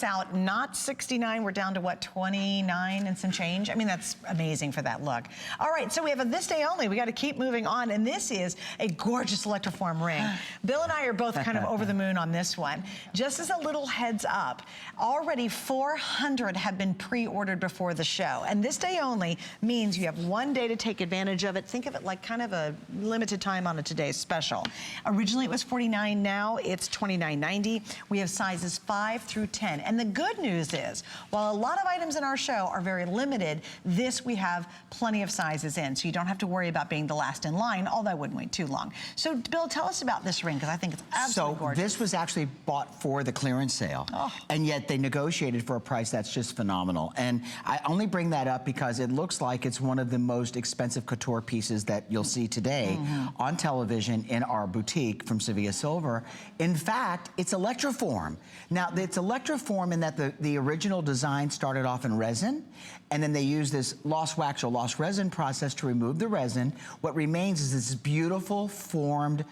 out, not 69, we're down to what, 29 and some change? I mean, that's amazing for that look. All right, so we have a this day only. We got to keep moving on, and this is a gorgeous Electroform ring. Bill and I are both kind of over the moon on this one. Just as a little heads up, already 400 have been pre-ordered before the show, and this day only means you have one day to take advantage of it. Think of it like kind of a limited time on a today's special. Originally it was $49, now it's $29.90. We have sizes 5 through 10. And the good news is, while a lot of items in our show are very limited, this we have plenty of sizes in, so you don't have to worry about being the last in line, although I wouldn't wait too long. So, Bill, tell us about this ring, because I think it's absolutely gorgeous. This was actually bought for the clearance sale, and yet they negotiated for a price that's just phenomenal. And I only bring that up because it looks like it's one of the most expensive couture pieces that you'll see today on television in our boutique from Sevilla Silver. In fact, it's Electroform. Now, it's Electroform in that the original design started off in resin, and then they used this lost wax or lost resin process to remove the resin. What remains is this beautiful free-form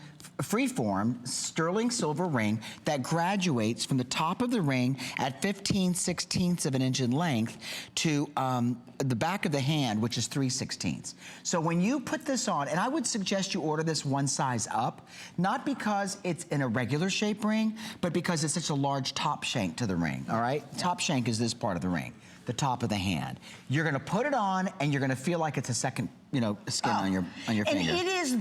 sterling silver ring that graduates from the top of the ring at 15/16 of an inch in length to the back of the hand, which is 3/16. So when you put this on, and I would suggest you order this one size up, not because it's in a regular shape ring, but because it's such a large top shank to the ring, all right? Yeah. Top shank is this part of the ring, the top of the hand. You're gonna put it on and you're gonna feel like it's a second, you know, skin on your finger. And it is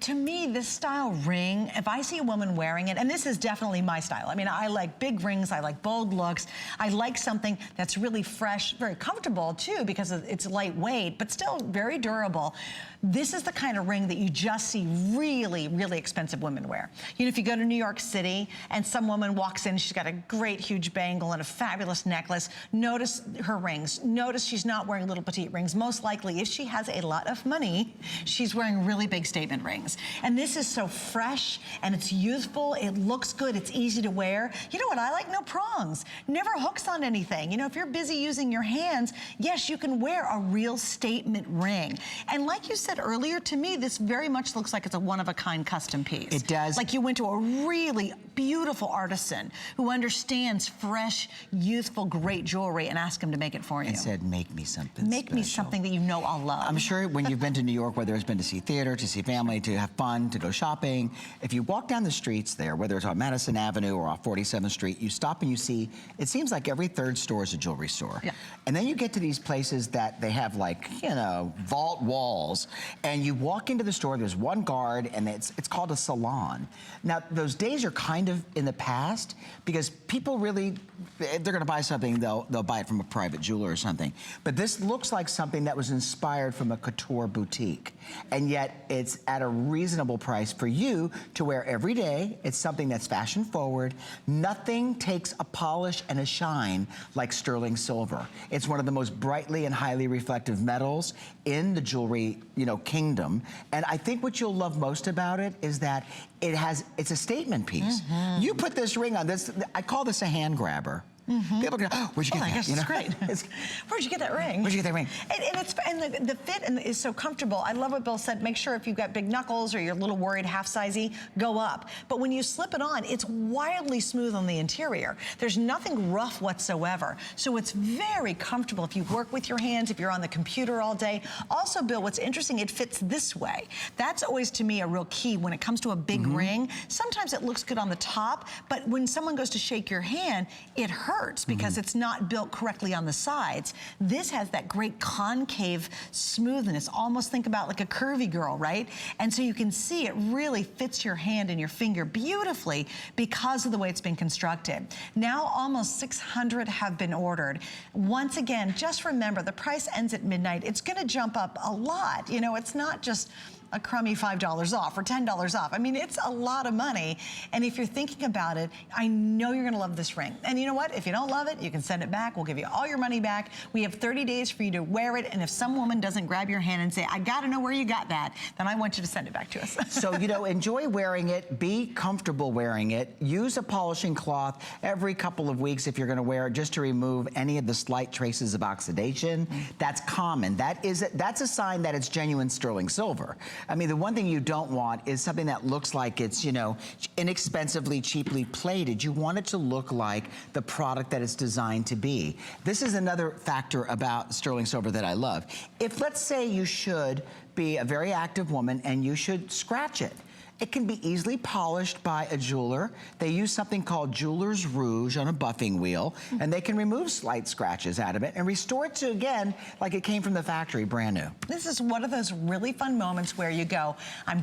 to me, this style ring, if I see a woman wearing it, and this is definitely my style. I mean, I like big rings, I like bold looks. I like something that's really fresh, very comfortable too, because it's lightweight, but still very durable. This is the kind of ring that you just see really, really expensive women wear. You know, if you go to New York City and some woman walks in, she's got a great huge bangle and a fabulous necklace, notice her rings. Notice she's not wearing little petite rings. Most likely, if she has a lot of money, she's wearing really big statement rings. And this is so fresh and it's youthful, it looks good, it's easy to wear. You know what I like? No prongs. Never hooks on anything. You know, if you're busy using your hands, yes, you can wear a real statement ring. And like you said earlier, to me, this very much looks like it's a one-of-a-kind custom piece. It does. Like you went to a really beautiful artisan who understands fresh, youthful, great jewelry and asked him to make it for you. And said, make me something Make special. me something that you know I'll love. I'm sure when you've been to New York, whether it's been to see theater, to see family, to have fun, to go shopping, if you walk down the streets there, whether it's on Madison Avenue or off 47th Street, you stop and you see, it seems like every third store is a jewelry store. Yeah. And then you get to these places that they have like, you know, vault walls, and you walk into the store, there's one guard, and it's called a salon. Now, those days are kind of in the past, because people really, if they're gonna buy something, they'll buy it from a private jeweler or something. But this looks like something that was inspired from a couture boutique, and yet it's at a reasonable price for you to wear every day. It's something that's fashion forward. Nothing takes a polish and a shine like sterling silver. It's one of the most brightly and highly reflective metals in the jewelry, you know, kingdom. And I think what you'll love most about it is that it's a statement piece. You put this ring on, I call this a hand grabber. People go, oh, where'd you get that? I guess it's great. Where'd you get that ring? Where'd you get that ring? And the fit is so comfortable. I love what Bill said. Make sure if you've got big knuckles or you're a little worried half-sizey, go up. But when you slip it on, it's wildly smooth on the interior. There's nothing rough whatsoever. So it's very comfortable if you work with your hands, if you're on the computer all day. Also, Bill, what's interesting, it fits this way. That's always, to me, a real key when it comes to a big ring. Sometimes it looks good on the top, but when someone goes to shake your hand, it hurts because it's not built correctly on the sides. This has that great concave smoothness. Almost think about like a curvy girl, right? And so you can see it really fits your hand and your finger beautifully because of the way it's been constructed. Now almost 600 have been ordered. Once again, just remember the price ends at midnight. It's gonna jump up a lot. You know, it's not just a crummy $5 off or $10 off. I mean, it's a lot of money. And if you're thinking about it, I know you're gonna love this ring. And you know what? If you don't love it, you can send it back. We'll give you all your money back. We have 30 days for you to wear it. And if some woman doesn't grab your hand and say, I gotta know where you got that, then I want you to send it back to us. So, you know, enjoy wearing it. Be comfortable wearing it. Use a polishing cloth every couple of weeks if you're gonna wear it, just to remove any of the slight traces of oxidation. That's common. That's a sign that it's genuine sterling silver. I mean, the one thing you don't want is something that looks like it's, you know, inexpensively, cheaply plated. You want it to look like the product that it's designed to be. This is another factor about sterling silver that I love. If, let's say, you should be a very active woman and you should scratch it, it can be easily polished by a jeweler. They use something called jeweler's rouge on a buffing wheel, and they can remove slight scratches out of it and restore it to, again, like it came from the factory, brand new. This is one of those really fun moments where you go, I'm